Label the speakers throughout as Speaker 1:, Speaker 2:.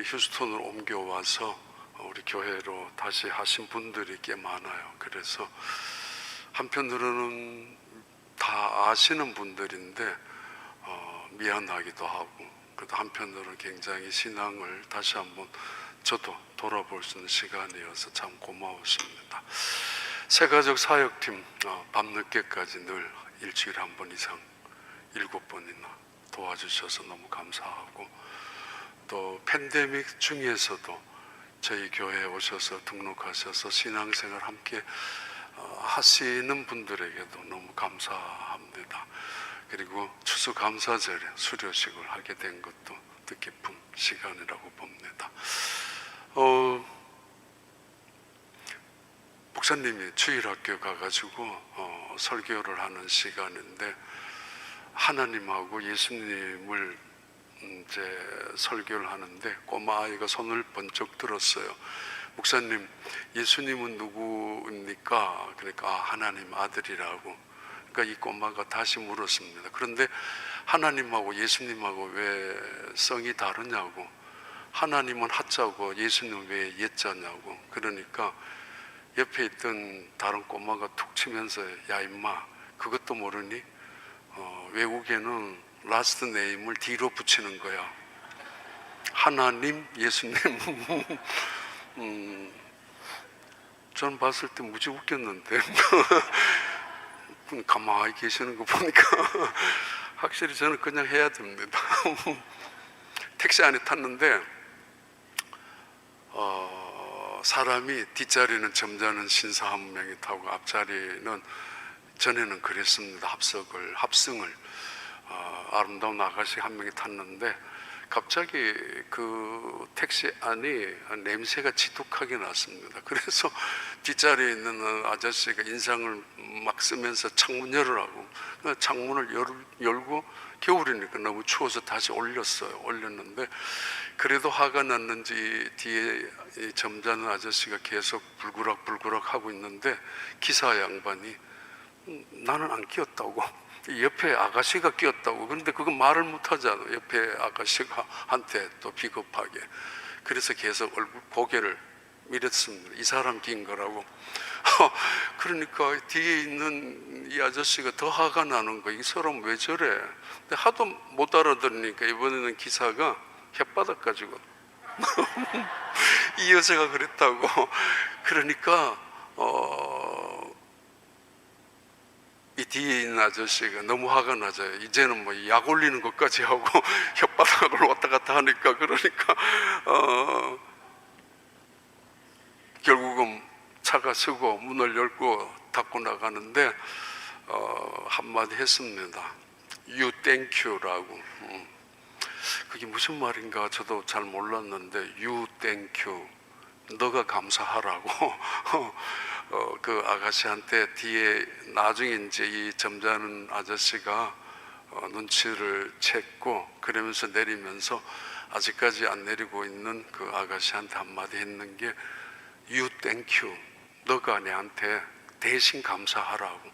Speaker 1: 휴스턴으로 옮겨와서 우리 교회로 다시 하신 분들이 꽤 많아요. 그래서 한편으로는 다 아시는 분들인데 미안하기도 하고, 그래도 한편으로는 굉장히 신앙을 다시 한번 저도 돌아볼 수 있는 시간이어서 참 고마웠습니다. 새가족 사역팀 밤늦게까지 늘 일주일에 한 번 이상 7번이나 도와주셔서 너무 감사하고, 또 팬데믹 중에서도 저희 교회에 오셔서 등록하셔서 신앙생활 함께 하시는 분들에게도 너무 감사합니다. 그리고 추수감사절에 수료식을 하게 된 것도 뜻깊은 시간이라고 봅니다. 목사님이 주일학교 가가지고 설교를 하는 시간인데, 하나님하고 예수님을 이제 설교를 하는데 꼬마 아이가 손을 번쩍 들었어요. 목사님, 예수님은 누구입니까? 그러니까 하나님 아들이라고. 그러니까 이 꼬마가 다시 물었습니다. 그런데 하나님하고 예수님하고 왜 성이 다르냐고, 하나님은 하자고 예수님은 왜 예자냐고. 그러니까 옆에 있던 다른 꼬마가 툭 치면서, 야 임마, 그것도 모르니? 외국에는 라스트 네임을 뒤로 붙이는 거야. 하나님, 예수님. 저는 봤을 때 무지 웃겼는데 가만히 계시는 거 보니까 확실히 저는 그냥 해야 됩니다. 택시 안에 탔는데 사람이 뒷자리는 점잖은 신사 한 명이 타고 앞자리는, 전에는 그랬습니다. 합승을 아름다운 아가씨 한 명이 탔는데 갑자기 그 택시 안이 냄새가 지독하게 났습니다. 그래서 뒷자리에 있는 아저씨가 인상을 막 쓰면서 창문 열으라고, 창문을 열고 겨울이니까 너무 추워서 다시 올렸는데 그래도 화가 났는지 뒤에 점잖은 아저씨가 계속 불구락 하고 있는데, 기사 양반이 나는 안 끼었다고, 옆에 아가씨가 끼었다고. 그런데 그건 말을 못 하잖아, 옆에 아가씨가 한테 또 비겁하게. 그래서 계속 고개를 밀었습니다. 이 사람 낀 거라고. 그러니까 뒤에 있는 이 아저씨가 더 화가 나는 거야. 이 사람 왜 저래? 근데 하도 못 알아들으니까 이번에는 기사가 혓바닥 가지고 이 여자가 그랬다고. 그러니까 이 뒤에 있는 아저씨가 너무 화가 나죠. 이제는 뭐 약 올리는 것까지 하고 혓바닥을 왔다 갔다 하니까, 그러니까 결국은 차가 서고 문을 열고 닫고 나가는데 한마디 했습니다. You thank you라고. 그게 무슨 말인가 저도 잘 몰랐는데, You thank you, 너가 감사하라고. 그 아가씨한테 뒤에 나중에 이제 이 점잖은 아저씨가 눈치를 챘고 그러면서 내리면서 아직까지 안 내리고 있는 그 아가씨한테 한마디 했는 게 You thank you, 너가 내한테 대신 감사하라고.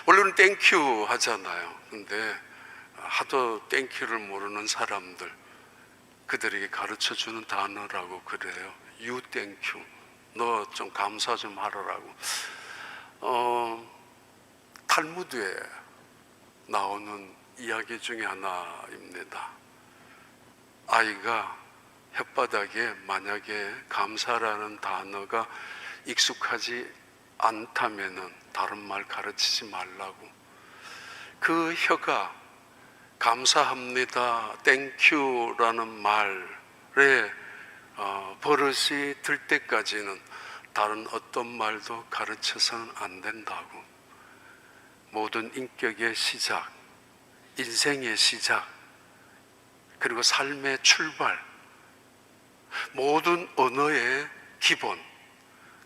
Speaker 1: 원래는 thank you 하잖아요. 근데 하도 thank you를 모르는 사람들, 그들에게 가르쳐주는 단어라고 그래요. You thank you, 너 좀 감사 좀 하라고. 탈무드에 나오는 이야기 중에 하나입니다. 아이가 혓바닥에 만약에 감사라는 단어가 익숙하지 않다면은 다른 말 가르치지 말라고. 그 혀가 감사합니다, 땡큐라는 말에 버릇이 들 때까지는 다른 어떤 말도 가르쳐서는 안 된다고. 모든 인격의 시작, 인생의 시작, 그리고 삶의 출발, 모든 언어의 기본,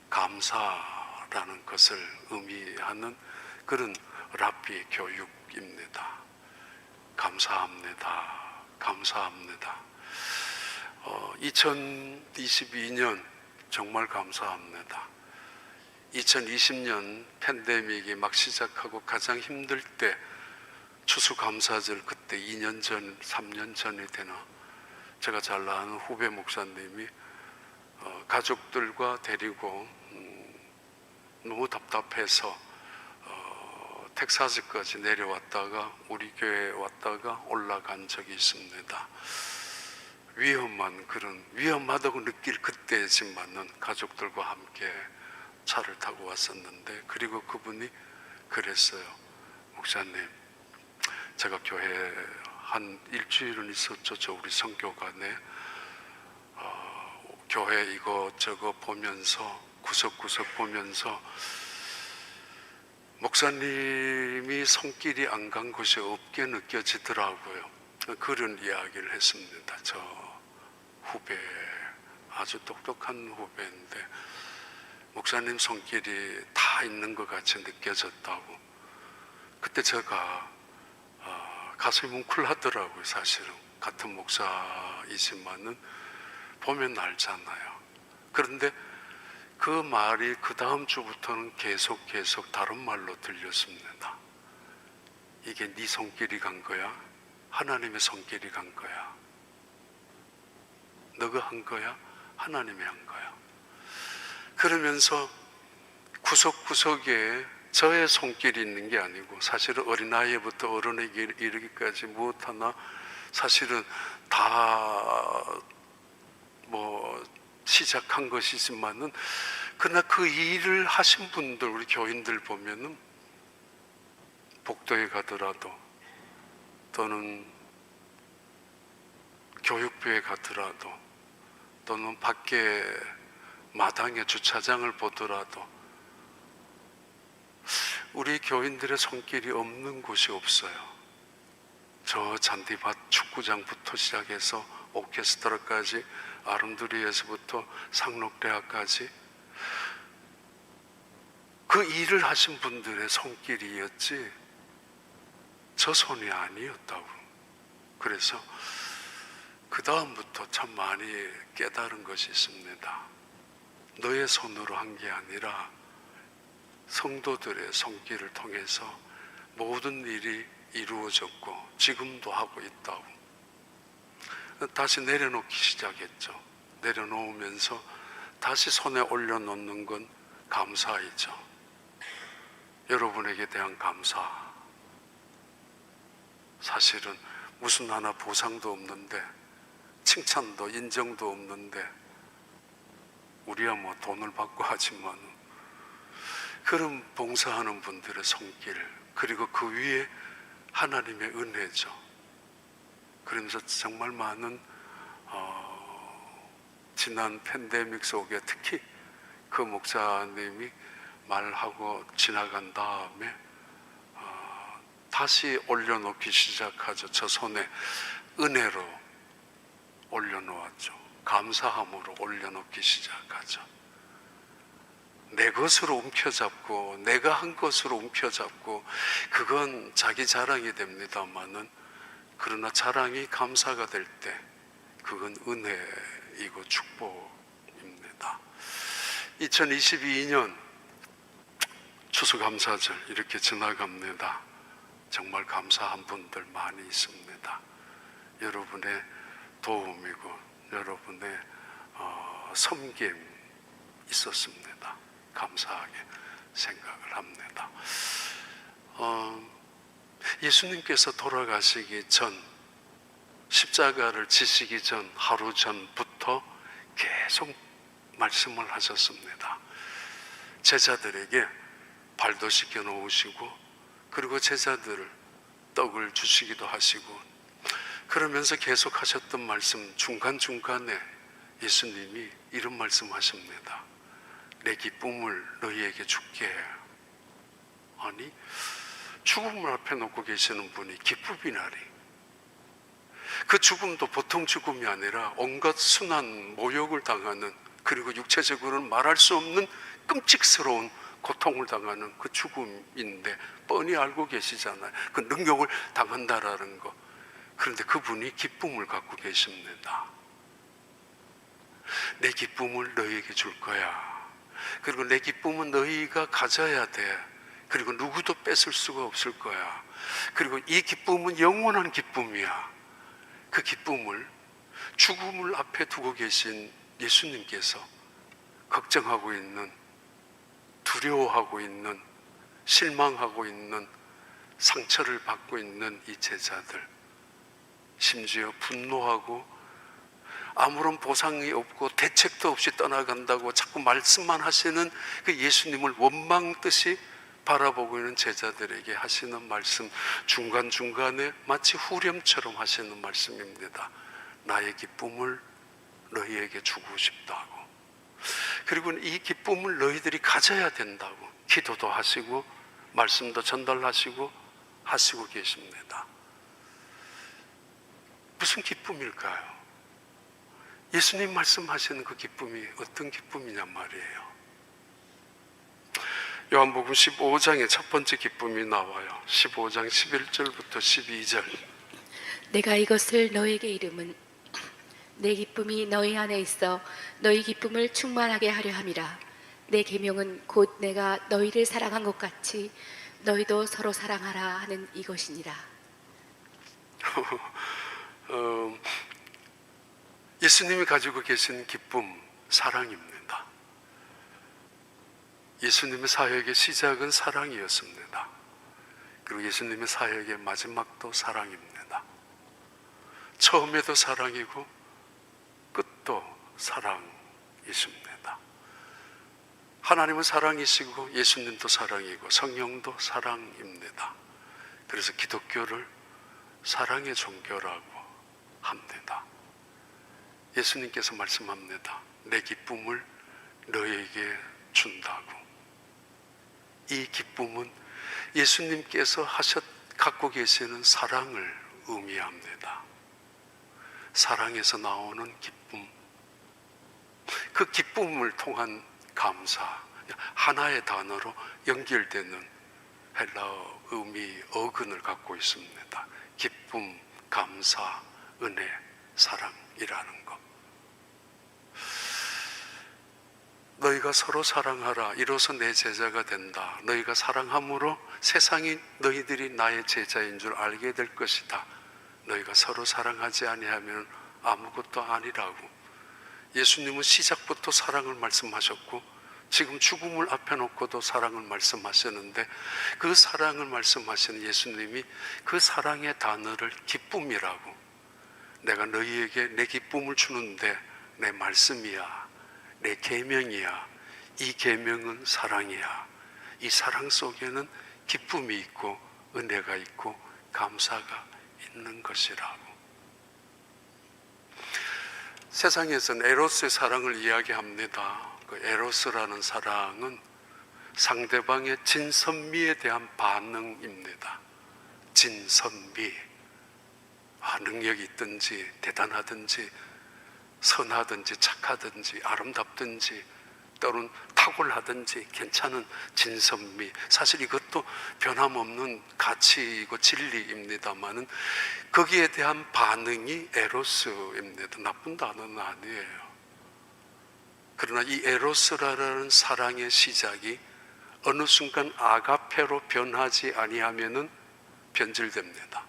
Speaker 1: 감사라는 것을 의미하는 그런 랍비 교육입니다. 감사합니다. 감사합니다. 2022년 정말 감사합니다. 2020년 팬데믹이 막 시작하고 가장 힘들 때 추수감사절, 그때 2년 전, 3년 전이 되나, 제가 잘 아는 후배 목사님이 가족들과 데리고 너무 답답해서 텍사스까지 내려왔다가 우리 교회에 왔다가 올라간 적이 있습니다. 위험하다고 느낄 그때지만은 가족들과 함께 차를 타고 왔었는데, 그리고 그분이 그랬어요. 목사님, 제가 교회에 한 일주일은 있었죠. 저 우리 성교관에 교회 이것저것 보면서 구석구석 보면서 목사님이 손길이 안 간 곳이 없게 느껴지더라고요. 그런 이야기를 했습니다. 저 후배, 아주 똑똑한 후배인데 목사님 손길이 다 있는 것 같이 느껴졌다고. 그때 제가 가슴이 뭉클하더라고요. 사실은 같은 목사이지만은 보면 알잖아요. 그런데 그 말이 그 다음 주부터는 계속 다른 말로 들렸습니다. 이게 네 손길이 간 거야? 하나님의 손길이 간 거야? 너가 한 거야? 하나님이 한 거야? 그러면서 구석구석에 저의 손길이 있는 게 아니고, 사실은 어린아이부터 어른에게 이르기까지 무엇 하나 사실은 다 시작한 것이지만은, 그러나 그 일을 하신 분들, 우리 교인들 보면은 복도에 가더라도 또는 교육부에 가더라도 또는 밖에 마당에 주차장을 보더라도 우리 교인들의 손길이 없는 곳이 없어요. 저 잔디밭 축구장부터 시작해서 오케스트라까지, 아름드리에서부터 상록대학까지 그 일을 하신 분들의 손길이었지 저 손이 아니었다고. 그래서 그 다음부터 참 많이 깨달은 것이 있습니다. 너의 손으로 한 게 아니라 성도들의 손길을 통해서 모든 일이 이루어졌고 지금도 하고 있다고. 다시 내려놓기 시작했죠. 내려놓으면서 다시 손에 올려놓는 건 감사이죠. 여러분에게 대한 감사. 사실은 무슨 하나 보상도 없는데, 칭찬도 인정도 없는데, 우리야 뭐 돈을 받고 하지만 그런 봉사하는 분들의 손길, 그리고 그 위에 하나님의 은혜죠. 그러면서 정말 많은 지난 팬데믹 속에 특히 그 목사님이 말하고 지나간 다음에 다시 올려놓기 시작하죠. 저 손에 은혜로 올려놓았죠. 감사함으로 올려놓기 시작하죠. 내 것으로 움켜잡고 내가 한 것으로 움켜잡고 그건 자기 자랑이 됩니다마는, 그러나 자랑이 감사가 될 때 그건 은혜이고 축복입니다. 2022년 추수감사절 이렇게 지나갑니다. 정말 감사한 분들 많이 있습니다. 여러분의 도움이고 여러분의 섬김 있었습니다. 감사하게 생각을 합니다. 예수님께서 돌아가시기 전, 십자가를 지시기 전 하루 전부터 계속 말씀을 하셨습니다. 제자들에게 발도 씻겨 놓으시고, 그리고 제자들 떡을 주시기도 하시고, 그러면서 계속 하셨던 말씀 중간중간에 예수님이 이런 말씀 하십니다. 내 기쁨을 너희에게 줄게. 아니, 죽음을 앞에 놓고 계시는 분이 기쁨이나리. 그 죽음도 보통 죽음이 아니라 온갖 순환 모욕을 당하는, 그리고 육체적으로는 말할 수 없는 끔찍스러운 고통을 당하는 그 죽음인데 뻔히 알고 계시잖아요. 그 능욕을 당한다라는 거. 그런데 그분이 기쁨을 갖고 계십니다. 내 기쁨을 너희에게 줄 거야. 그리고 내 기쁨은 너희가 가져야 돼. 그리고 누구도 뺏을 수가 없을 거야. 그리고 이 기쁨은 영원한 기쁨이야. 그 기쁨을 죽음을 앞에 두고 계신 예수님께서 걱정하고 있는, 두려워하고 있는, 실망하고 있는, 상처를 받고 있는 이 제자들, 심지어 분노하고 아무런 보상이 없고 대책도 없이 떠나간다고 자꾸 말씀만 하시는 그 예수님을 원망듯이 바라보고 있는 제자들에게 하시는 말씀, 중간중간에 마치 후렴처럼 하시는 말씀입니다. 나의 기쁨을 너희에게 주고 싶다고. 그리고 이 기쁨을 너희들이 가져야 된다고 기도도 하시고 말씀도 전달하시고 하시고 계십니다. 무슨 기쁨일까요? 예수님 말씀하시는 그 기쁨이 어떤 기쁨이냐 말이에요. 요한복음 15장의 첫 번째 기쁨이 나와요. 15장 11절부터 12절.
Speaker 2: 내가 이것을 너에게 이름은 내 기쁨이 너희 안에 있어 너희 기쁨을 충만하게 하려 함이라. 내 계명은 곧 내가 너희를 사랑한 것 같이 너희도 서로 사랑하라 하는 이것이니라.
Speaker 1: 예수님이 가지고 계신 기쁨, 사랑입니다. 예수님의 사역의 시작은 사랑이었습니다. 그리고 예수님의 사역의 마지막도 사랑입니다. 처음에도 사랑이고 끝도 사랑이십니다. 하나님은 사랑이시고 예수님도 사랑이고 성령도 사랑입니다. 그래서 기독교를 사랑의 종교라고 합니다. 예수님께서 말씀합니다. 내 기쁨을 너에게 준다고. 이 기쁨은 예수님께서 갖고 계시는 사랑을 의미합니다. 사랑에서 나오는 기쁨, 그 기쁨을 통한 감사, 하나의 단어로 연결되는 헬라어 의미 어근을 갖고 있습니다. 기쁨, 감사, 은혜, 사랑이라는 것. 너희가 서로 사랑하라. 이로써 내 제자가 된다. 너희가 사랑함으로 세상이 너희들이 나의 제자인 줄 알게 될 것이다. 너희가 서로 사랑하지 아니하면 아무것도 아니라고. 예수님은 시작부터 사랑을 말씀하셨고 지금 죽음을 앞에 놓고도 사랑을 말씀하시는데 그 사랑을 말씀하시는 예수님이 그 사랑의 단어를 기쁨이라고. 내가 너희에게 내 기쁨을 주는데 내 말씀이야. 내 계명이야. 이 계명은 사랑이야. 이 사랑 속에는 기쁨이 있고 은혜가 있고 감사가 있는 것이라고. 세상에서는 에로스의 사랑을 이야기합니다. 그 에로스라는 사랑은 상대방의 진선미에 대한 반응입니다. 진선미. 능력이 있든지 대단하든지 선하든지 착하든지 아름답든지 또는 탁월하든지 괜찮은 진선미. 사실 이것도 변함없는 가치이고 진리입니다만은 거기에 대한 반응이 에로스입니다. 나쁜 단어는 아니에요. 그러나 이 에로스라는 사랑의 시작이 어느 순간 아가페로 변하지 아니하면은 변질됩니다.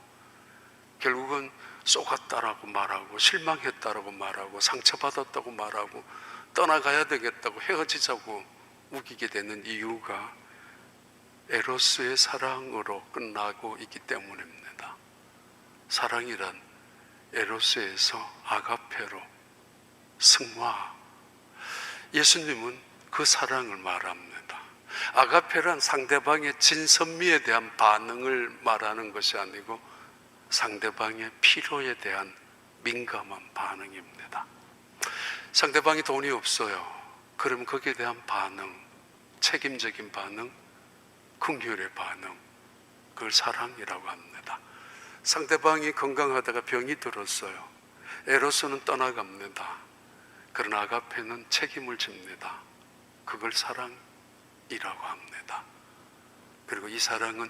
Speaker 1: 결국은 쏘갔다라고 말하고 실망했다라고 말하고 상처받았다고 말하고 떠나가야 되겠다고 헤어지자고 우기게 되는 이유가 에로스의 사랑으로 끝나고 있기 때문입니다. 사랑이란 에로스에서 아가페로 승화. 예수님은 그 사랑을 말합니다. 아가페란 상대방의 진선미에 대한 반응을 말하는 것이 아니고 상대방의 필요에 대한 민감한 반응입니다. 상대방이 돈이 없어요. 그럼 거기에 대한 반응, 책임적인 반응, 긍휼의 반응, 그걸 사랑이라고 합니다. 상대방이 건강하다가 병이 들었어요. 에로스는 떠나갑니다. 그러나 아가페는 책임을 집니다. 그걸 사랑이라고 합니다. 그리고 이 사랑은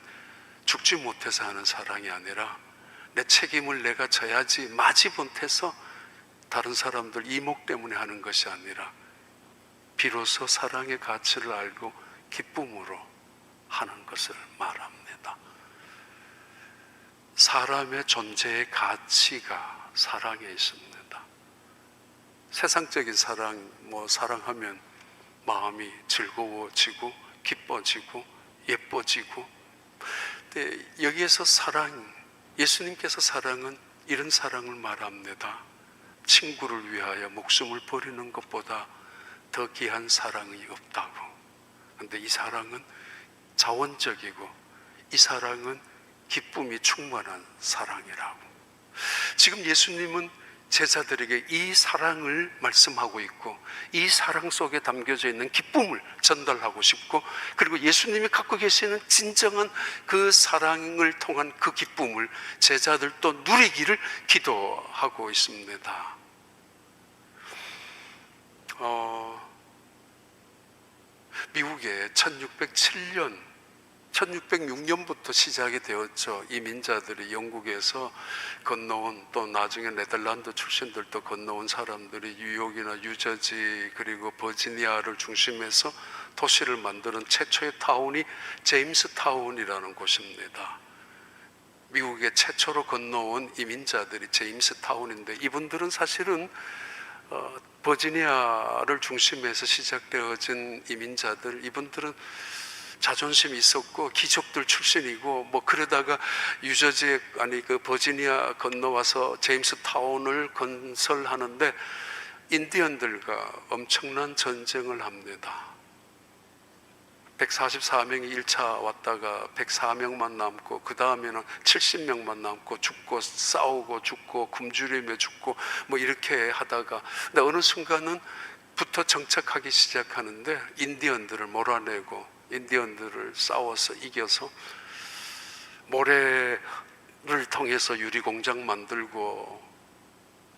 Speaker 1: 죽지 못해서 하는 사랑이 아니라 내 책임을 내가 져야지 마지못해서 다른 사람들 이목 때문에 하는 것이 아니라 비로소 사랑의 가치를 알고 기쁨으로 하는 것을 말합니다. 사람의 존재의 가치가 사랑에 있습니다. 세상적인 사랑, 사랑하면 마음이 즐거워지고 기뻐지고 예뻐지고. 근데 여기에서 예수님께서 사랑은 이런 사랑을 말합니다. 친구를 위하여 목숨을 버리는 것보다 더 귀한 사랑이 없다고. 그런데 이 사랑은 자원적이고 이 사랑은 기쁨이 충만한 사랑이라고. 지금 예수님은 제자들에게 이 사랑을 말씀하고 있고 이 사랑 속에 담겨져 있는 기쁨을 전달하고 싶고, 그리고 예수님이 갖고 계시는 진정한 그 사랑을 통한 그 기쁨을 제자들도 누리기를 기도하고 있습니다. 미국에 1606년부터 시작이 되었죠. 이민자들이 영국에서 건너온, 또 나중에 네덜란드 출신들도 건너온 사람들이 뉴욕이나 뉴저지 그리고 버지니아를 중심해서 도시를 만드는 최초의 타운이 제임스 타운이라는 곳입니다. 미국에 최초로 건너온 이민자들이 제임스 타운인데, 이분들은 사실은 버지니아를 중심해서 시작되어진 이민자들, 이분들은 자존심이 있었고 귀족들 출신이고, 그러다가 뉴저지에 그 버지니아 건너와서 제임스 타운을 건설하는데 인디언들과 엄청난 전쟁을 합니다. 144명이 1차 왔다가 104명만 남고, 그 다음에는 70명만 남고, 죽고 싸우고 죽고 굶주리며 죽고 이렇게 하다가, 근데 어느 순간은 부터 정착하기 시작하는데 인디언들을 몰아내고 인디언들을 싸워서 이겨서 모래를 통해서 유리공장 만들고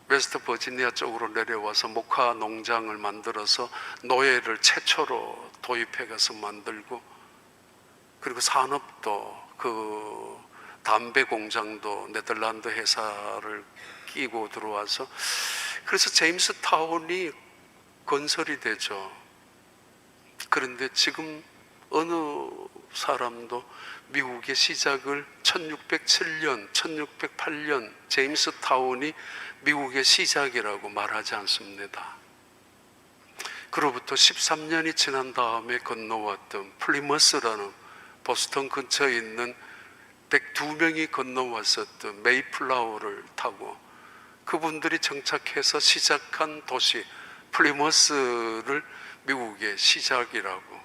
Speaker 1: 웨스트 버지니아 쪽으로 내려와서 모카 농장을 만들어서 노예를 최초로 도입해 가서 만들고, 그리고 산업도 그 담배 공장도 네덜란드 회사를 끼고 들어와서, 그래서 제임스 타운이 건설이 되죠. 그런데 지금 어느 사람도 미국의 시작을 1607년, 1608년 제임스 타운이 미국의 시작이라고 말하지 않습니다. 그로부터 13년이 지난 다음에 건너왔던 플리머스라는 보스턴 근처에 있는 102명이 건너왔었던 메이플라워를 타고 그분들이 정착해서 시작한 도시 플리머스를 미국의 시작이라고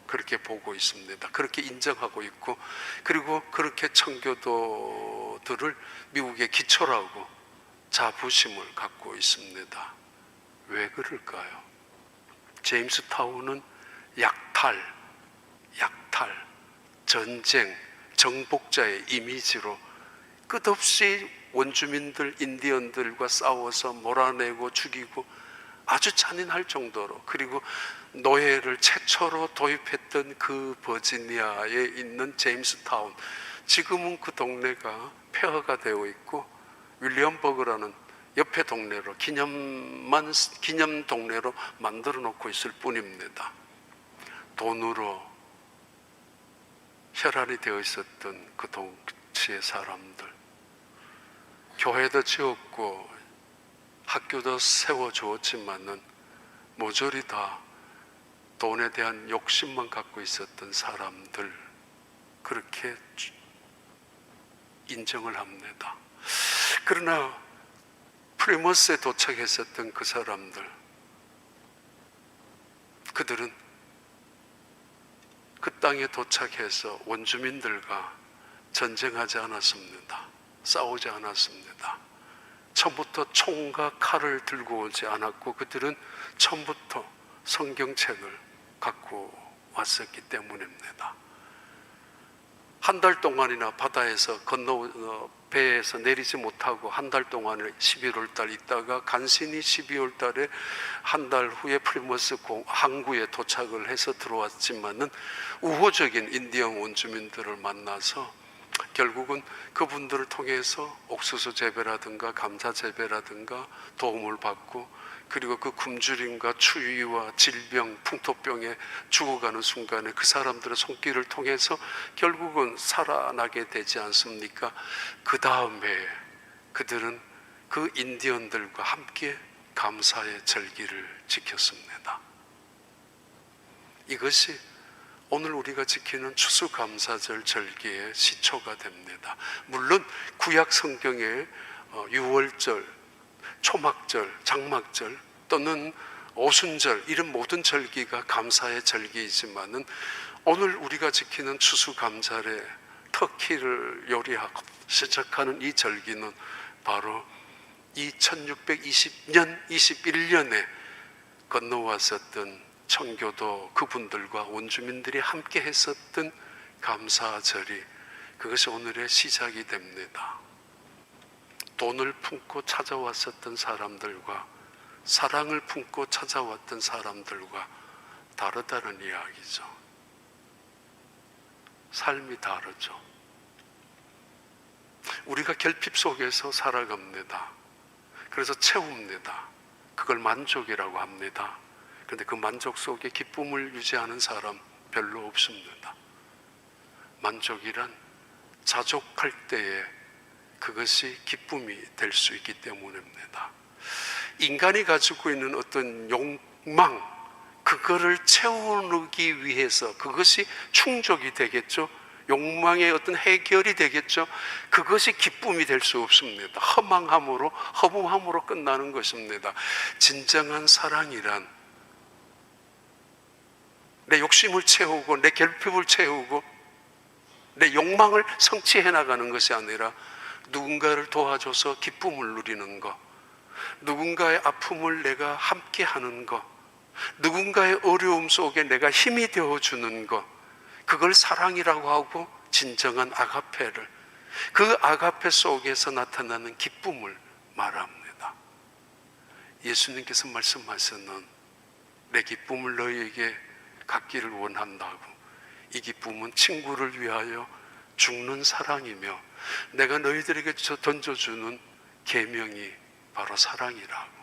Speaker 1: 그렇게 보고 있습니다. 그렇게 인정하고 있고, 그리고 그렇게 청교도들을 미국의 기초라고 자부심을 갖고 있습니다. 왜 그럴까요? 제임스 타운은 약탈, 전쟁, 정복자의 이미지로 끝없이 원주민들, 인디언들과 싸워서 몰아내고 죽이고 아주 잔인할 정도로, 그리고 노예를 최초로 도입했던 그 버지니아에 있는 제임스 타운, 지금은 그 동네가 폐허가 되어 있고 윌리엄버그라는 옆에 동네로 기념 동네로 만들어 놓고 있을 뿐입니다. 돈으로 혈안이 되어 있었던 그 동치의 사람들, 교회도 지었고 학교도 세워주었지만은 모조리 다 돈에 대한 욕심만 갖고 있었던 사람들, 그렇게 인정을 합니다. 그러나 프리머스에 도착했었던 그 사람들, 그들은 그 땅에 도착해서 원주민들과 전쟁하지 않았습니다. 싸우지 않았습니다. 처음부터 총과 칼을 들고 오지 않았고, 그들은 처음부터 성경책을 갖고 왔었기 때문입니다. 한 달 동안이나 바다에서 배에서 내리지 못하고 한 달 동안을 11월 달 있다가 간신히 12월 달에 한 달 후에 프리머스 항구에 도착을 해서 들어왔지만은 우호적인 인디언 원주민들을 만나서 결국은 그분들을 통해서 옥수수 재배라든가 감자 재배라든가 도움을 받고, 그리고 그 굶주림과 추위와 질병, 풍토병에 죽어가는 순간에 그 사람들의 손길을 통해서 결국은 살아나게 되지 않습니까? 그 다음에 그들은 그 인디언들과 함께 감사의 절기를 지켰습니다. 이것이 오늘 우리가 지키는 추수감사절 절기의 시초가 됩니다. 물론 구약 성경에 유월절, 초막절, 장막절 또는 오순절 이런 모든 절기가 감사의 절기이지만은 오늘 우리가 지키는 추수감사절에 터키를 요리하고 시작하는 이 절기는 바로 이 1620년, 21년에 건너왔었던 청교도 그분들과 원주민들이 함께 했었던 감사절이 그것이 오늘의 시작이 됩니다. 돈을 품고 찾아왔었던 사람들과 사랑을 품고 찾아왔던 사람들과 다르다는 이야기죠. 삶이 다르죠. 우리가 결핍 속에서 살아갑니다. 그래서 채웁니다. 그걸 만족이라고 합니다. 그런데 그 만족 속에 기쁨을 유지하는 사람 별로 없습니다. 만족이란 자족할 때에 그것이 기쁨이 될 수 있기 때문입니다. 인간이 가지고 있는 어떤 욕망, 그거를 채우기 위해서 그것이 충족이 되겠죠. 욕망의 어떤 해결이 되겠죠. 그것이 기쁨이 될 수 없습니다. 허무함으로 끝나는 것입니다. 진정한 사랑이란 내 욕심을 채우고 내 결핍을 채우고 내 욕망을 성취해 나가는 것이 아니라 누군가를 도와줘서 기쁨을 누리는 것, 누군가의 아픔을 내가 함께 하는 것, 누군가의 어려움 속에 내가 힘이 되어주는 것, 그걸 사랑이라고 하고 진정한 아가페를, 그 아가페 속에서 나타나는 기쁨을 말합니다. 예수님께서 말씀하시는 내 기쁨을 너희에게 갖기를 원한다고, 이 기쁨은 친구를 위하여 죽는 사랑이며 내가 너희들에게 던져주는 계명이 바로 사랑이라고.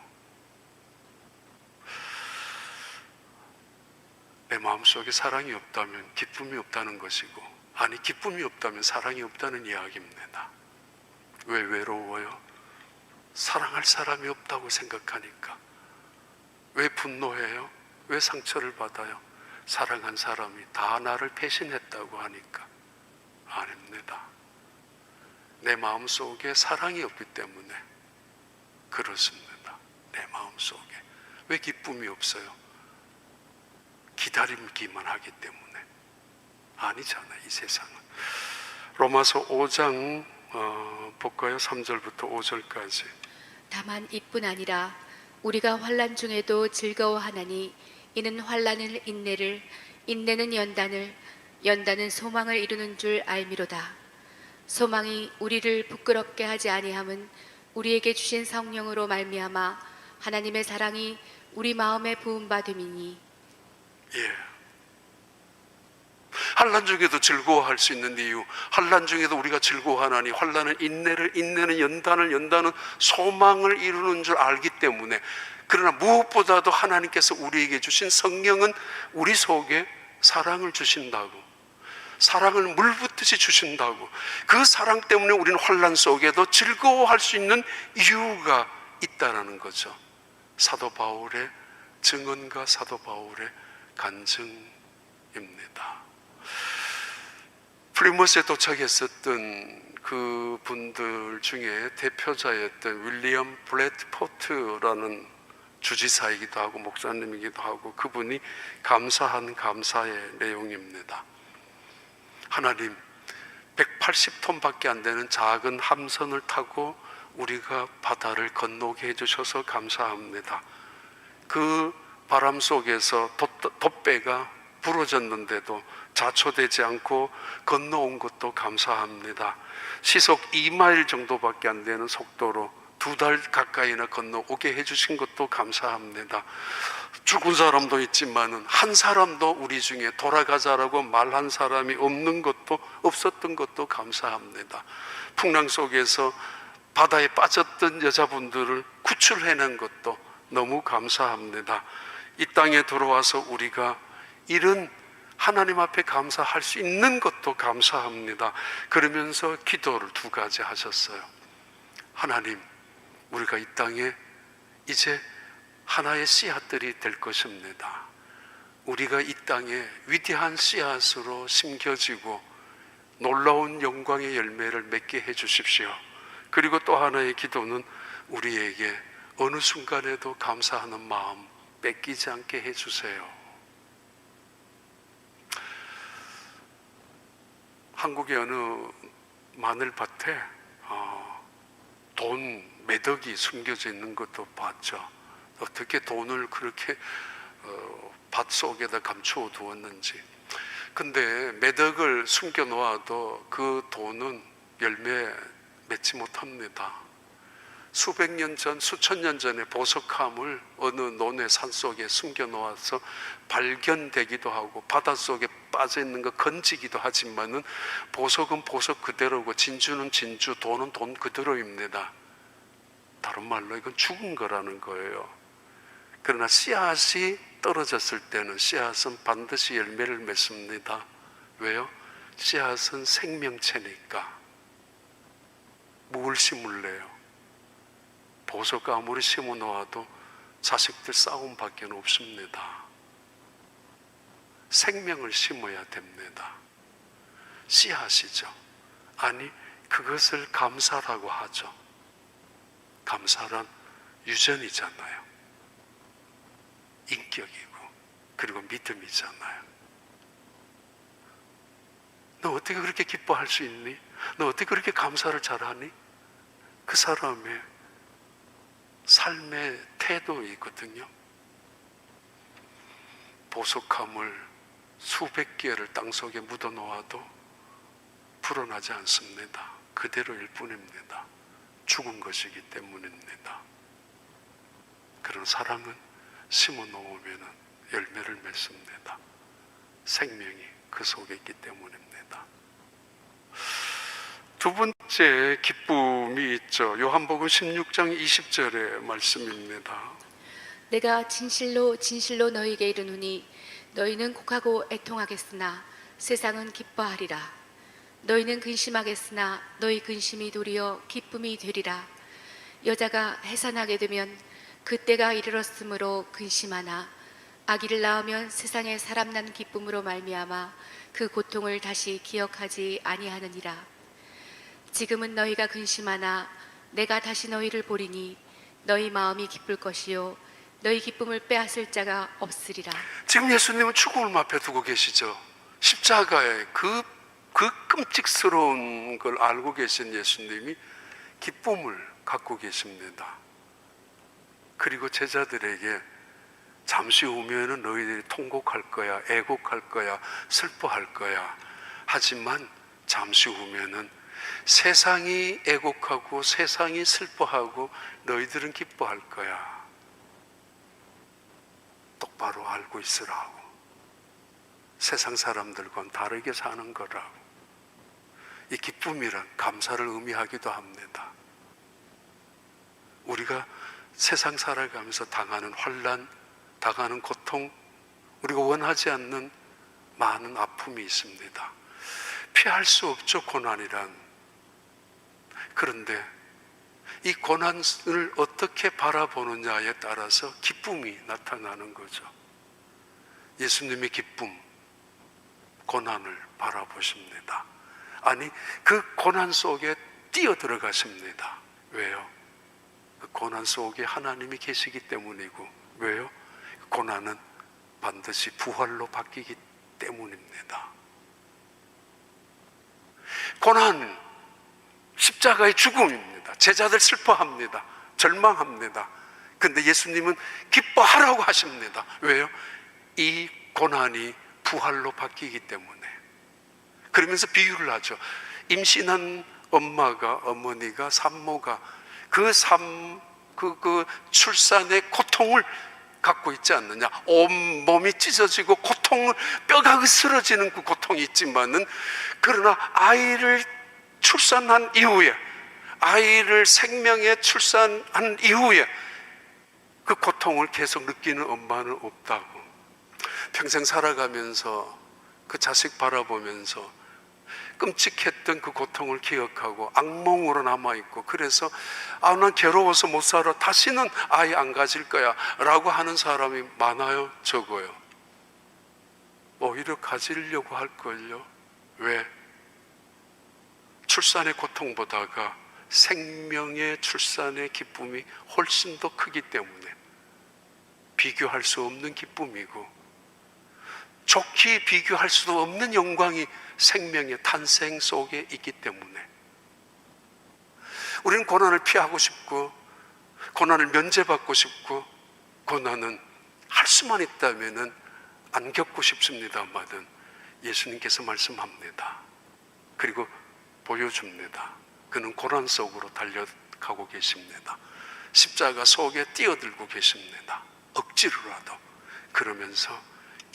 Speaker 1: 내 마음속에 사랑이 없다면 기쁨이 없다는 것이고, 아니 기쁨이 없다면 사랑이 없다는 이야기입니다. 왜 외로워요? 사랑할 사람이 없다고 생각하니까. 왜 분노해요? 왜 상처를 받아요? 사랑한 사람이 다 나를 배신했다고 하니까. 아닙니다. 내 마음속에 사랑이 없기 때문에 그렇습니다. 내 마음속에. 왜 기쁨이 없어요? 기다리기만 하기 때문에. 아니잖아요, 이 세상은. 로마서 5장 볼까요? 3절부터 5절까지.
Speaker 2: 다만 이뿐 아니라 우리가 환난 중에도 즐거워하나니 이는 환난은 인내를, 인내는 연단을, 연단은 소망을 이루는 줄 알미로다. 소망이 우리를 부끄럽게 하지 아니함은 우리에게 주신 성령으로 말미암아 하나님의 사랑이 우리 마음에 부은 바 됨이니.
Speaker 1: 예. 환난 중에도 즐거워할 수 있는 이유, 환난 중에도 우리가 즐거워하나니 환난은 인내를, 인내는 연단을, 연단은 소망을 이루는 줄 알기 때문에. 그러나 무엇보다도 하나님께서 우리에게 주신 성령은 우리 속에 사랑을 주신다고, 사랑을 물붓듯이 주신다고. 그 사랑 때문에 우리는 환난 속에도 즐거워할 수 있는 이유가 있다라는 거죠. 사도 바울의 증언과 사도 바울의 간증입니다. 플리머스에 도착했었던 그 분들 중에 대표자였던 윌리엄 블래드포트라는 주지사이기도 하고 목사님이기도 하고, 그분이 감사한 감사의 내용입니다. 하나님, 180톤밖에 안 되는 작은 함선을 타고 우리가 바다를 건너게 해주셔서 감사합니다. 그 바람 속에서 돛배가 부러졌는데도 자초되지 않고 건너온 것도 감사합니다. 시속 2마일 정도밖에 안 되는 속도로 2달 가까이나 건너오게 해주신 것도 감사합니다. 죽은 사람도 있지만은 한 사람도 우리 중에 돌아가자라고 말한 사람이 없었던 것도 감사합니다. 풍랑 속에서 바다에 빠졌던 여자분들을 구출해낸 것도 너무 감사합니다. 이 땅에 들어와서 우리가 이런 하나님 앞에 감사할 수 있는 것도 감사합니다. 그러면서 기도를 2가지 하셨어요. 하나님, 우리가 이 땅에 이제 하나의 씨앗들이 될 것입니다. 우리가 이 땅에 위대한 씨앗으로 심겨지고 놀라운 영광의 열매를 맺게 해 주십시오. 그리고 또 하나의 기도는 우리에게 어느 순간에도 감사하는 마음 뺏기지 않게 해 주세요. 한국의 어느 마늘밭에 돈 매덕이 숨겨져 있는 것도 봤죠. 어떻게 돈을 그렇게 밭 속에다 감추어 두었는지. 근데 매덕을 숨겨 놓아도 그 돈은 열매 맺지 못합니다. 수백 년 전, 수천 년 전에 보석함을 어느 논의 산속에 숨겨 놓아서 발견되기도 하고 바닷속에 빠져 있는 거 건지기도 하지만은 보석은 보석 그대로고 진주는 진주, 돈은 돈 그대로입니다. 다른 말로 이건 죽은 거라는 거예요. 그러나 씨앗이 떨어졌을 때는 씨앗은 반드시 열매를 맺습니다. 왜요? 씨앗은 생명체니까. 뭘 심을래요? 보석 아무리 심어 놓아도 자식들 싸움밖에 없습니다. 생명을 심어야 됩니다. 씨앗이죠. 아니, 그것을 감사라고 하죠. 감사란 유전이잖아요. 인격이고 그리고 믿음이잖아요. 너 어떻게 그렇게 기뻐할 수 있니? 너 어떻게 그렇게 감사를 잘하니? 그 사람의 삶의 태도이거든요. 보석함을 수백 개를 땅속에 묻어 놓아도 불어나지 않습니다. 그대로일 뿐입니다. 죽은 것이기 때문입니다. 그런 사랑은 심어 놓으면 열매를 맺습니다. 생명이 그 속에 있기 때문입니다. 두 번째 기쁨이 있죠. 요한복음 16장 20절의 말씀입니다.
Speaker 2: 내가 진실로 진실로 너희에게 이르노니 너희는 곡하고 애통하겠으나 세상은 기뻐하리라. 너희는 근심하겠으나 너희 근심이 도리어 기쁨이 되리라. 여자가 해산하게 되면 그때가 이르렀으므로 근심하나 아기를 낳으면 세상에 사람 난 기쁨으로 말미암아 그 고통을 다시 기억하지 아니하느니라. 지금은 너희가 근심하나 내가 다시 너희를 보리니 너희 마음이 기쁠 것이요 너희 기쁨을 빼앗을 자가 없으리라.
Speaker 1: 지금 예수님은 죽음을 앞에 두고 계시죠. 십자가의 그 끔찍스러운 걸 알고 계신 예수님이 기쁨을 갖고 계십니다. 그리고 제자들에게 잠시 후면은 너희들이 통곡할 거야, 애곡할 거야, 슬퍼할 거야. 하지만 잠시 후면은 세상이 애곡하고 세상이 슬퍼하고 너희들은 기뻐할 거야. 똑바로 알고 있으라고. 세상 사람들과는 다르게 사는 거라고. 이 기쁨이란 감사를 의미하기도 합니다. 우리가 세상 살아가면서 당하는 환난, 당하는 고통, 우리가 원하지 않는 많은 아픔이 있습니다. 피할 수 없죠, 고난이란. 그런데 이 고난을 어떻게 바라보느냐에 따라서 기쁨이 나타나는 거죠. 예수님의 기쁨, 고난을 바라보십니다. 아니, 그 고난 속에 뛰어들어가십니다. 왜요? 그 고난 속에 하나님이 계시기 때문이고, 왜요? 고난은 반드시 부활로 바뀌기 때문입니다. 고난, 십자가의 죽음입니다. 제자들 슬퍼합니다. 절망합니다. 근데 예수님은 기뻐하라고 하십니다. 왜요? 이 고난이 부활로 바뀌기 때문에. 그러면서 비유를 하죠. 임신한 어머니가 산모가 그 출산의 고통을 갖고 있지 않느냐. 온 몸이 찢어지고 고통을, 뼈가 으스러지는 그 고통이 있지만은, 그러나 아이를 출산한 이후에, 아이를 생명에 출산한 이후에 그 고통을 계속 느끼는 엄마는 없다고. 평생 살아가면서 그 자식 바라보면서 끔찍했던 그 고통을 기억하고 악몽으로 남아있고, 그래서 난 괴로워서 못 살아, 다시는 아이 안 가질 거야 라고 하는 사람이 많아요, 적어요? 오히려 가지려고 할걸요. 왜? 출산의 고통보다가 생명의 출산의 기쁨이 훨씬 더 크기 때문에, 비교할 수 없는 기쁨이고 좋게 비교할 수도 없는 영광이 생명의 탄생 속에 있기 때문에, 우리는 고난을 피하고 싶고 고난을 면제받고 싶고 고난은 할 수만 있다면 안 겪고 싶습니다마는, 예수님께서 말씀합니다. 그리고 보여줍니다. 그는 고난 속으로 달려가고 계십니다. 십자가 속에 뛰어들고 계십니다. 억지로라도. 그러면서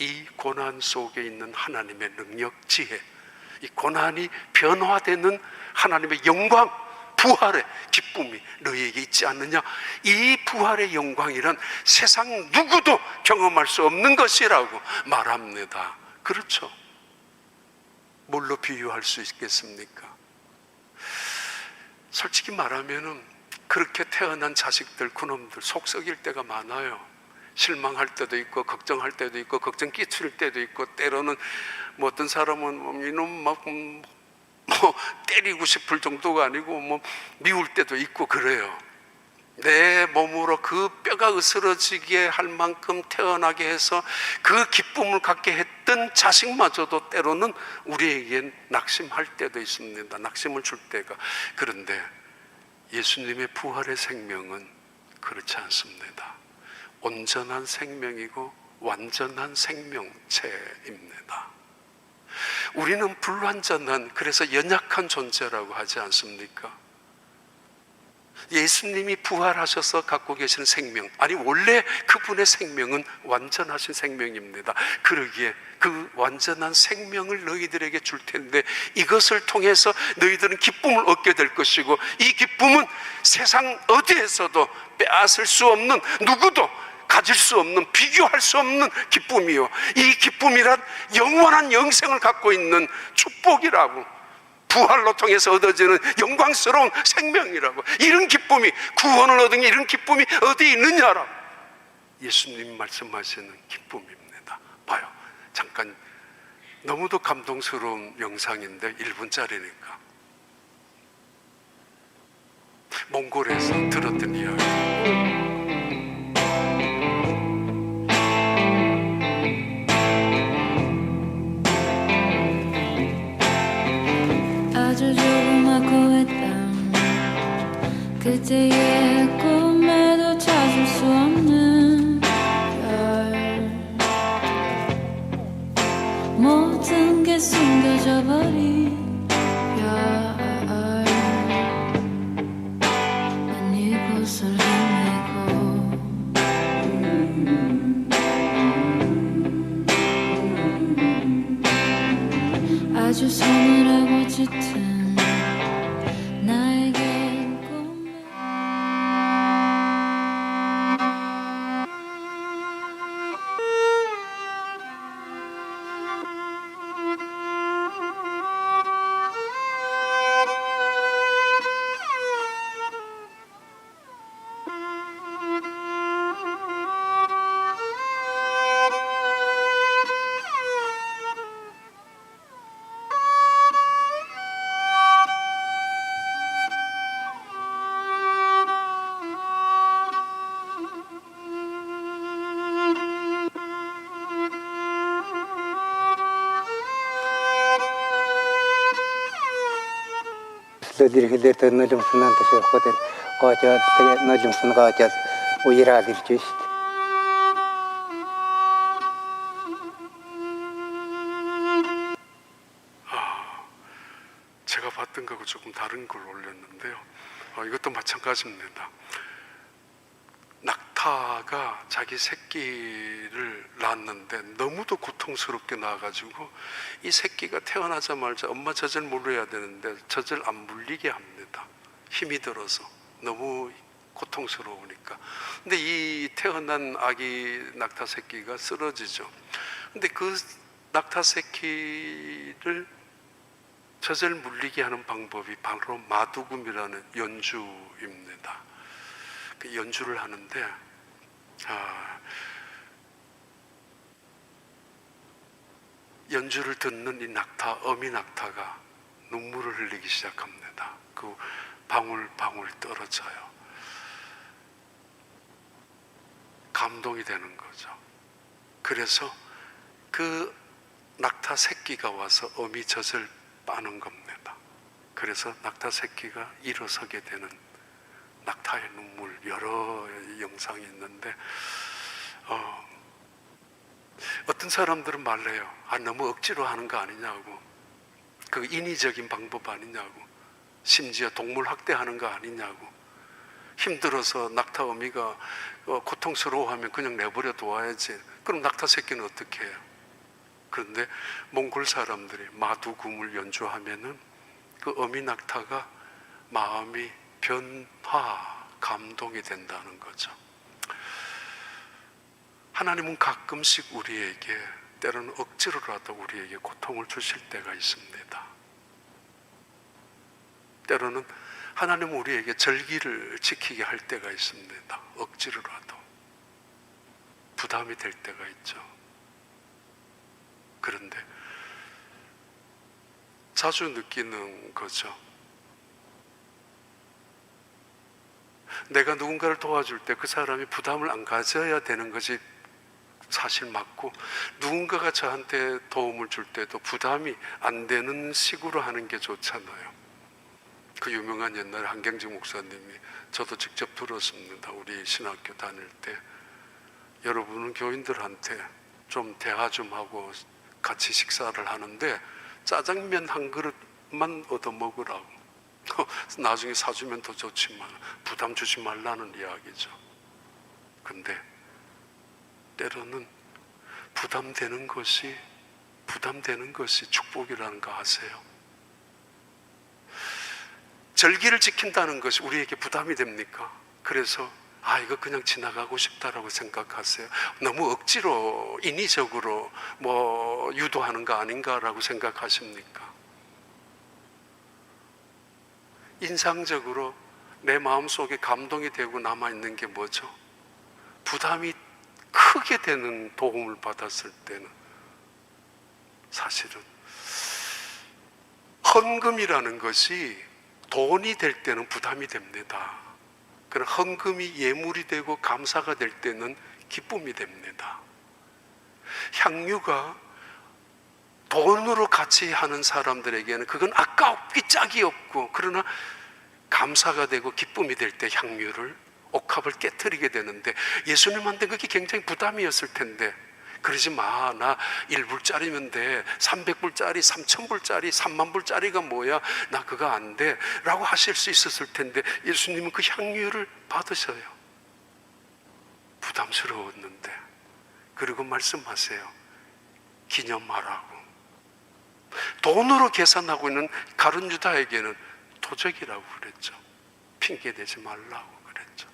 Speaker 1: 이 고난 속에 있는 하나님의 능력, 지혜, 이 고난이 변화되는 하나님의 영광, 부활의 기쁨이 너희에게 있지 않느냐? 이 부활의 영광이란 세상 누구도 경험할 수 없는 것이라고 말합니다. 그렇죠? 뭘로 비유할 수 있겠습니까? 솔직히 말하면 그렇게 태어난 자식들, 그놈들 속 썩일 때가 많아요. 실망할 때도 있고 걱정할 때도 있고 걱정 끼칠 때도 있고, 때로는 뭐 어떤 사람은 이놈 막 때리고 싶을 정도가 아니고 미울 때도 있고 그래요. 내 몸으로 그 뼈가 으스러지게 할 만큼 태어나게 해서 그 기쁨을 갖게 했던 자식마저도 때로는 우리에겐 낙심할 때도 있습니다. 낙심을 줄 때가. 그런데 예수님의 부활의 생명은 그렇지 않습니다. 온전한 생명이고 완전한 생명체입니다. 우리는 불완전한, 그래서 연약한 존재라고 하지 않습니까? 예수님이 부활하셔서 갖고 계신 생명, 아니 원래 그분의 생명은 완전하신 생명입니다. 그러기에 그 완전한 생명을 너희들에게 줄 텐데, 이것을 통해서 너희들은 기쁨을 얻게 될 것이고, 이 기쁨은 세상 어디에서도 빼앗을 수 없는, 누구도 가질 수 없는, 비교할 수 없는 기쁨이요, 이 기쁨이란 영원한 영생을 갖고 있는 축복이라고, 부활로 통해서 얻어지는 영광스러운 생명이라고. 이런 기쁨이, 구원을 얻은 이런 기쁨이 어디 있느냐라고 예수님 말씀하시는 기쁨입니다. 봐요, 잠깐, 너무도 감동스러운 영상인데 1분짜리니까 몽골에서 들었던 이야기.
Speaker 3: 아주 조그맣고 했던 그때의 꿈에도 찾을 수 없는 별, 모든 게 숨겨져 버린 별, 난 이곳을 헤매고 아주 서늘하고 짙은 나에게 꿈에
Speaker 4: Директор нулимсынан төшөп котен качат нулимсын качат уйра дирчүш.
Speaker 1: 제가 봤던 거하고 조금 다른 걸 올렸는데요. 이것도 마찬가지입니다. 낙타가 자기 새끼를 낳았는데 너무도 고통스럽게 낳아가지고 이 새끼가 태어나자마자 엄마 젖을 물려야 되는데 젖을 안 물리게 합니다. 힘이 들어서 너무 고통스러우니까. 근데 이 태어난 아기 낙타 새끼가 쓰러지죠. 근데 그 낙타 새끼를 젖을 물리게 하는 방법이 바로 마두금이라는 연주입니다. 그 연주를 하는데 연주를 듣는 이 낙타, 어미 낙타가 눈물을 흘리기 시작합니다. 그 방울방울 떨어져요. 감동이 되는 거죠. 그래서 그 낙타 새끼가 와서 어미 젖을 빠는 겁니다. 그래서 낙타 새끼가 일어서게 되는 낙타의 눈물, 여러 영상이 있는데 어떤 사람들은 말해요. 너무 억지로 하는 거 아니냐고, 그 인위적인 방법 아니냐고, 심지어 동물 학대하는 거 아니냐고, 힘들어서 낙타 어미가 고통스러워하면 그냥 내버려 둬야지. 그럼 낙타 새끼는 어떻게 해요? 그런데 몽골 사람들이 마두금을 연주하면은 그 어미 낙타가 마음이 감동이 된다는 거죠. 하나님은 가끔씩 우리에게, 때로는 억지로라도 우리에게 고통을 주실 때가 있습니다. 때로는 하나님은 우리에게 절기를 지키게 할 때가 있습니다. 억지로라도 부담이 될 때가 있죠. 그런데 자주 느끼는 거죠. 내가 누군가를 도와줄 때 그 사람이 부담을 안 가져야 되는 것이 사실 맞고, 누군가가 저한테 도움을 줄 때도 부담이 안 되는 식으로 하는 게 좋잖아요. 그 유명한 옛날에 한경직 목사님이, 저도 직접 들었습니다. 우리 신학교 다닐 때, 여러분은 교인들한테 좀 대화 좀 하고 같이 식사를 하는데 짜장면 한 그릇만 얻어 먹으라고. 나중에 사주면 더 좋지만 부담 주지 말라는 이야기죠. 근데 때로는 부담되는 것이 축복이라는 거 아세요? 절기를 지킨다는 것이 우리에게 부담이 됩니까? 그래서 이거 그냥 지나가고 싶다라고 생각하세요? 너무 억지로 인위적으로 유도하는 거 아닌가라고 생각하십니까? 인상적으로 내 마음속에 감동이 되고 남아있는 게 뭐죠? 부담이 크게 되는 도움을 받았을 때는 사실은 헌금이라는 것이 돈이 될 때는 부담이 됩니다. 그러나 헌금이 예물이 되고 감사가 될 때는 기쁨이 됩니다. 향유가 돈으로 같이 하는 사람들에게는 그건 아까웠기 짝이 없고, 그러나 감사가 되고 기쁨이 될 때 향유를, 옥합을 깨트리게 되는데, 예수님한테 그게 굉장히 부담이었을 텐데, 그러지 마, 나 1불짜리면 돼, 300불짜리, 3000불짜리, 3만불짜리가 뭐야, 나 그거 안 돼 라고 하실 수 있었을 텐데, 예수님은 그 향유를 받으셔요. 부담스러웠는데, 그리고 말씀하세요. 기념하라고. 돈으로 계산하고 있는 가룟 유다에게는 도적이라고 그랬죠. 핑계대지 말라고 그랬죠.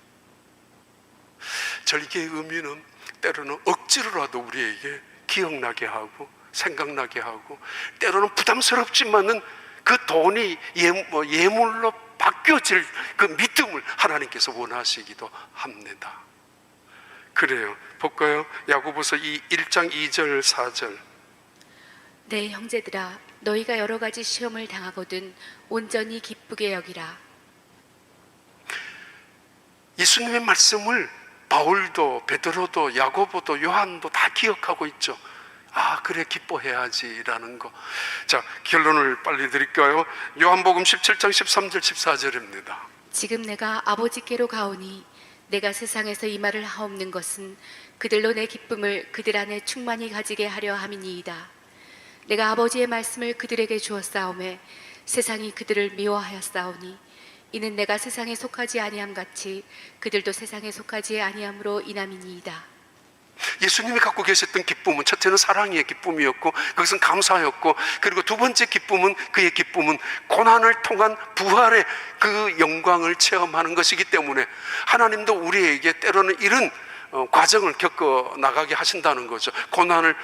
Speaker 1: 절기의 의미는 때로는 억지로라도 우리에게 기억나게 하고 생각나게 하고, 때로는 부담스럽지만은 그 돈이 예물로 바뀌어질 그 믿음을 하나님께서 원하시기도 합니다. 그래요. 볼까요? 야고보서 1장 2절 4절.
Speaker 2: 내 형제들아, 너희가 여러 가지 시험을 당하거든 온전히 기쁘게 여기라.
Speaker 1: 예수님의 말씀을 바울도 베드로도 야고보도 요한도 다 기억하고 있죠. 그래, 기뻐해야지라는 거. 자, 결론을 빨리 드릴까요? 요한복음 17장 13절 14절입니다.
Speaker 2: 지금 내가 아버지께로 가오니 내가 세상에서 이 말을 하옵는 것은 그들로 내 기쁨을 그들 안에 충만히 가지게 하려 함이니이다. 내가 아버지의 말씀을 그들에게 주었사오매 세상이 그들을 미워하였사오니 이는 내가 세상에 속하지 아니함 같이 그들도 세상에 속하지 아니함으로 인함이니이다.
Speaker 1: 예수님이 갖고 계셨던 기쁨은, 첫째는 사랑의 기쁨이었고 그것은 감사였고, 그리고 두 번째 기쁨은, 그의 기쁨은 고난을 통한 부활의 그 영광을 체험하는 것이기 때문에 하나님도 우리에게 때로는 이런 과정을 겪어 나가게 하신다는 거죠. 고난을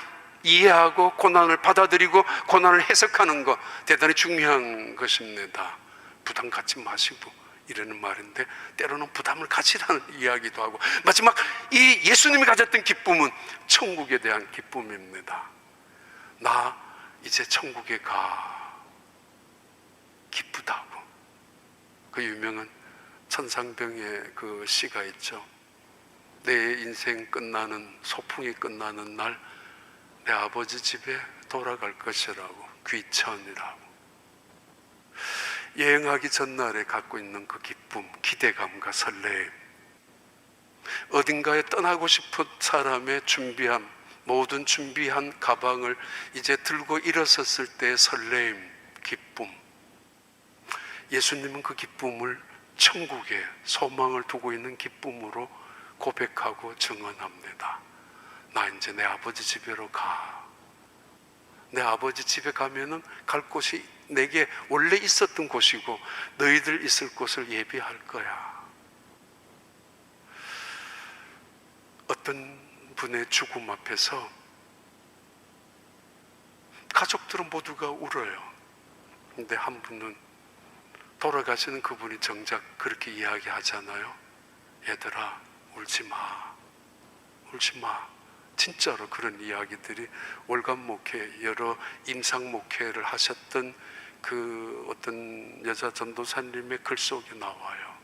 Speaker 1: 이해하고 고난을 받아들이고 고난을 해석하는 것 대단히 중요한 것입니다. 부담 갖지 마시고 이러는 말인데, 때로는 부담을 가지라는 이야기도 하고, 마지막 이 예수님이 가졌던 기쁨은 천국에 대한 기쁨입니다. 나 이제 천국에 가, 기쁘다고. 그 유명한 천상병의 그 시가 있죠. 내 인생 끝나는, 소풍이 끝나는 날 내 아버지 집에 돌아갈 것이라고, 귀천이라고. 여행하기 전날에 갖고 있는 그 기쁨, 기대감과 설레임, 어딘가에 떠나고 싶은 사람의 준비한, 모든 준비한 가방을 이제 들고 일어섰을 때의 설레임, 기쁨. 예수님은 그 기쁨을 천국에 소망을 두고 있는 기쁨으로 고백하고 증언합니다. 나 이제 내 아버지 집으로 가. 내 아버지 집에 가면은 갈 곳이 내게 원래 있었던 곳이고 너희들 있을 곳을 예비할 거야. 어떤 분의 죽음 앞에서 가족들은 모두가 울어요. 근데 한 분은, 돌아가시는 그분이 정작 그렇게 이야기하잖아요. 얘들아, 울지 마. 울지 마. 진짜로 그런 이야기들이 월간 목회, 여러 임상 목회를 하셨던 그 어떤 여자 전도사님의 글 속에 나와요.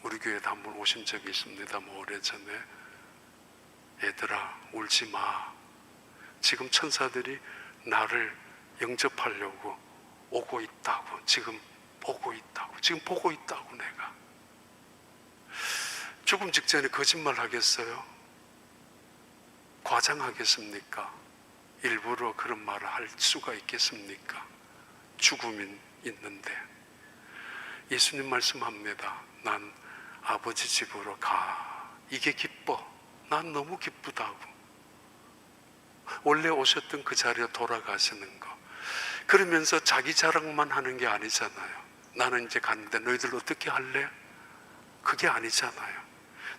Speaker 1: 우리 교회도 한번 오신 적이 있습니다. 오래전에. 얘들아, 울지 마. 지금 천사들이 나를 영접하려고 오고 있다고. 지금 보고 있다고. 지금 보고 있다고. 내가 죽음 직전에 거짓말 하겠어요? 과장하겠습니까? 일부러 그런 말을 할 수가 있겠습니까? 죽음이 있는데. 예수님 말씀합니다. 난 아버지 집으로 가. 이게 기뻐. 난 너무 기쁘다고. 원래 오셨던 그 자리에 돌아가시는 거. 그러면서 자기 자랑만 하는 게 아니잖아요. 나는 이제 가는데 너희들 어떻게 할래? 그게 아니잖아요.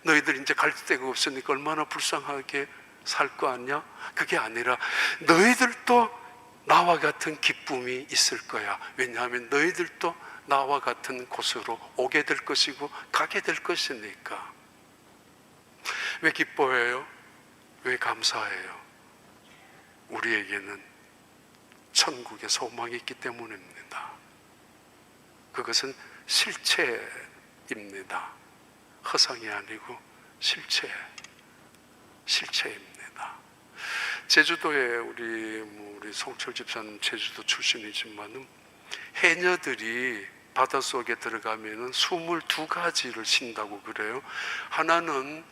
Speaker 1: 너희들 이제 갈 데가 없으니까 얼마나 불쌍하게 살 거 아니야? 그게 아니라 너희들도 나와 같은 기쁨이 있을 거야. 왜냐하면 너희들도 나와 같은 곳으로 오게 될 것이고 가게 될 것이니까. 왜 기뻐해요? 왜 감사해요? 우리에게는 천국의 소망이 있기 때문입니다. 그것은 실체입니다. 허상이 아니고 실체입니다. 제주도에 우리 송철 집사님 제주도 출신이지만은 해녀들이 바닷속에 들어가면은 22가지를 쉰다고 그래요. 하나는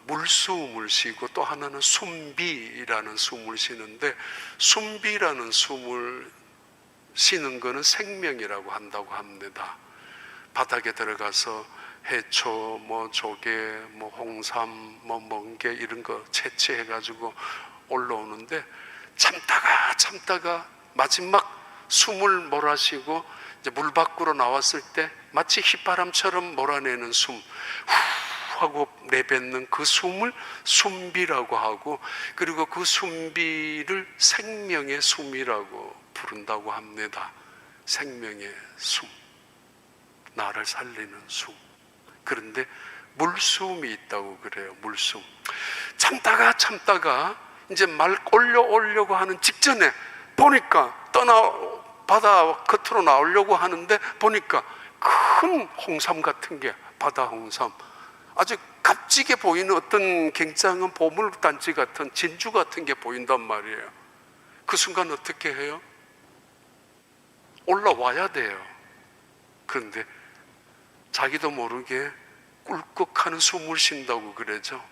Speaker 1: 물숨을 쉬고 또 하나는 숨비라는 숨을 쉬는데, 숨비라는 숨을 쉬는 거는 생명이라고 한다고 합니다. 바닥에 들어가서 해초, 조개, 홍삼, 멍게 이런 거 채취해가지고 올라오는데, 참다가 마지막 숨을 몰아쉬고 이제 물 밖으로 나왔을 때 마치 휘바람처럼 몰아내는 숨, 후 하고 내뱉는 그 숨을 숨비라고 하고, 그리고 그 숨비를 생명의 숨이라고 부른다고 합니다. 생명의 숨, 나를 살리는 숨. 그런데 물숨이 있다고 그래요. 물숨. 참다가 이제 말 올려오려고 하는 직전에 보니까 바다 겉으로 나오려고 하는데 보니까 큰 홍삼 같은 게, 바다 홍삼, 아주 값지게 보이는 어떤 굉장한 보물단지 같은 진주 같은 게 보인단 말이에요. 그 순간 어떻게 해요? 올라와야 돼요. 그런데 자기도 모르게 꿀꺽하는 숨을 쉰다고 그러죠.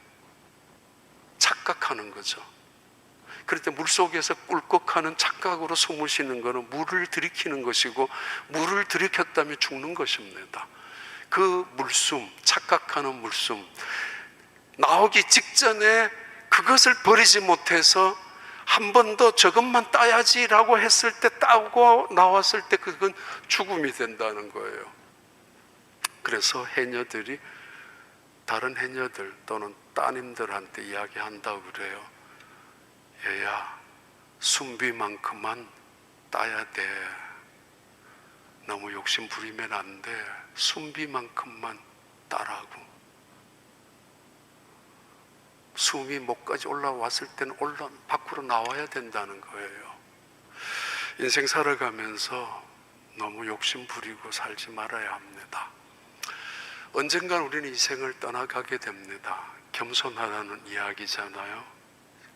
Speaker 1: 착각하는 거죠. 그럴 때 물속에서 꿀꺽하는 착각으로 숨을 쉬는 것은 물을 들이키는 것이고, 물을 들이켰다면 죽는 것입니다. 그 물숨, 착각하는 물숨, 나오기 직전에 그것을 버리지 못해서 한 번 더 저것만 따야지라고 했을 때 따고 나왔을 때 그건 죽음이 된다는 거예요. 그래서 해녀들이 다른 해녀들 또는 따님들한테 이야기한다고 그래요. 얘야, 순비만큼만 따야 돼. 너무 욕심 부리면 안 돼. 순비만큼만 따라고. 숨이 목까지 올라왔을 때는 밖으로 나와야 된다는 거예요. 인생 살아가면서 너무 욕심 부리고 살지 말아야 합니다. 언젠간 우리는 이 생을 떠나가게 됩니다. 겸손하다는 이야기잖아요.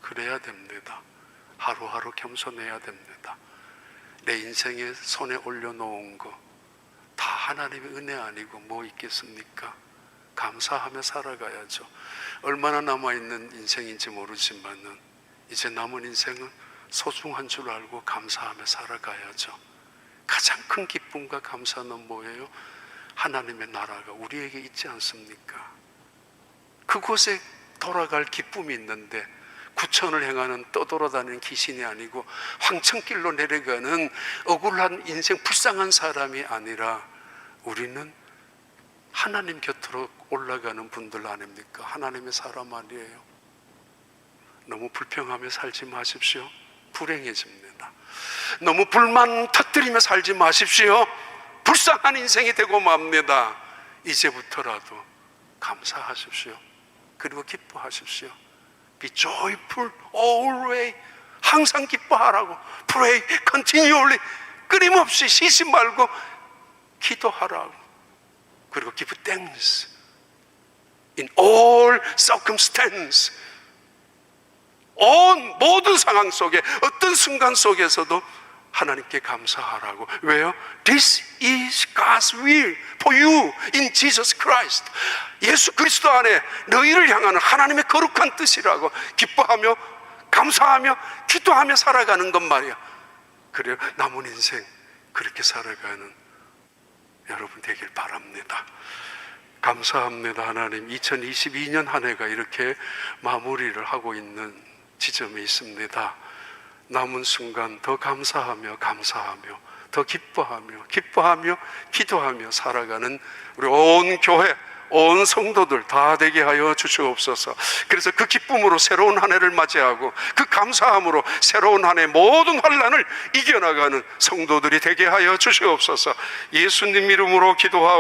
Speaker 1: 그래야 됩니다. 하루하루 겸손해야 됩니다. 내 인생에 손에 올려놓은 거 다 하나님의 은혜 아니고 뭐 있겠습니까? 감사하며 살아가야죠. 얼마나 남아있는 인생인지 모르지만은 이제 남은 인생은 소중한 줄 알고 감사하며 살아가야죠. 가장 큰 기쁨과 감사는 뭐예요? 하나님의 나라가 우리에게 있지 않습니까? 그곳에 돌아갈 기쁨이 있는데 구천을 행하는 떠돌아다니는 귀신이 아니고 황천길로 내려가는 억울한 인생 불쌍한 사람이 아니라 우리는 하나님 곁으로 올라가는 분들 아닙니까? 하나님의 사람 아니에요. 너무 불평하며 살지 마십시오. 불행해집니다. 너무 불만 터뜨리며 살지 마십시오. 불쌍한 인생이 되고 맙니다. 이제부터라도 감사하십시오. 그리고 기뻐하십시오. Be joyful always. 항상 기뻐하라고. Pray continually. 끊임없이 쉬지 말고 기도하라고. 그리고 give thanks in all circumstance. 모든 상황 속에 어떤 순간 속에서도 하나님께 감사하라고. 왜요? This is God's will for you in Jesus Christ. 예수 그리스도 안에 너희를 향하는 하나님의 거룩한 뜻이라고. 기뻐하며 감사하며 기도하며 살아가는 것 말이야. 그래요. 남은 인생 그렇게 살아가는 여러분 되길 바랍니다. 감사합니다. 하나님, 2022년 한 해가 이렇게 마무리를 하고 있는 지점이 있습니다. 남은 순간 더 감사하며 더 기뻐하며 기도하며 살아가는 우리 온 교회, 온 성도들 다 되게 하여 주시옵소서. 그래서 그 기쁨으로 새로운 한 해를 맞이하고 그 감사함으로 새로운 한 해 모든 환난을 이겨나가는 성도들이 되게 하여 주시옵소서. 예수님 이름으로 기도하옵나이다.